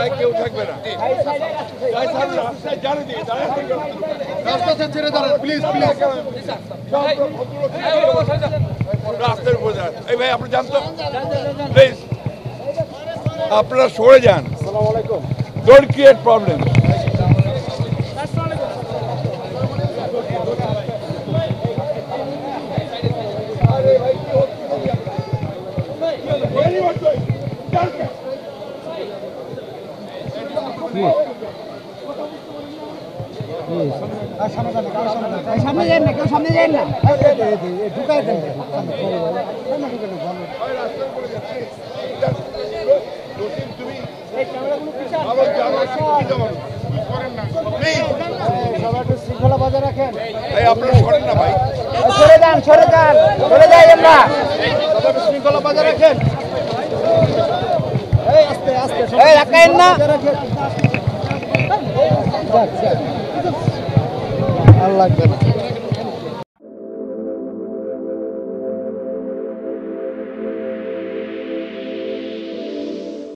রাস্তায় কেউ থাকবে না। রাস্তা ছেড়ে দাঁড়ান প্লিজ প্লিজ। রাস্তার উপর যান। এই ভাই আপনি যান তো প্লিজ, আপনারা সরে যান। Don't create problem. সামনে যান না, কেউ সামনে যান না, ঢুকাই দেন। শৃঙ্খলা বজায় রাখেন। আপনারা সরেন না ভাই, সরে যান, সরে যান, সরে যাই আমরা। শৃঙ্খলা বজায় রাখেন। আস্তে আস্তে রাখেন না। আল্লাহ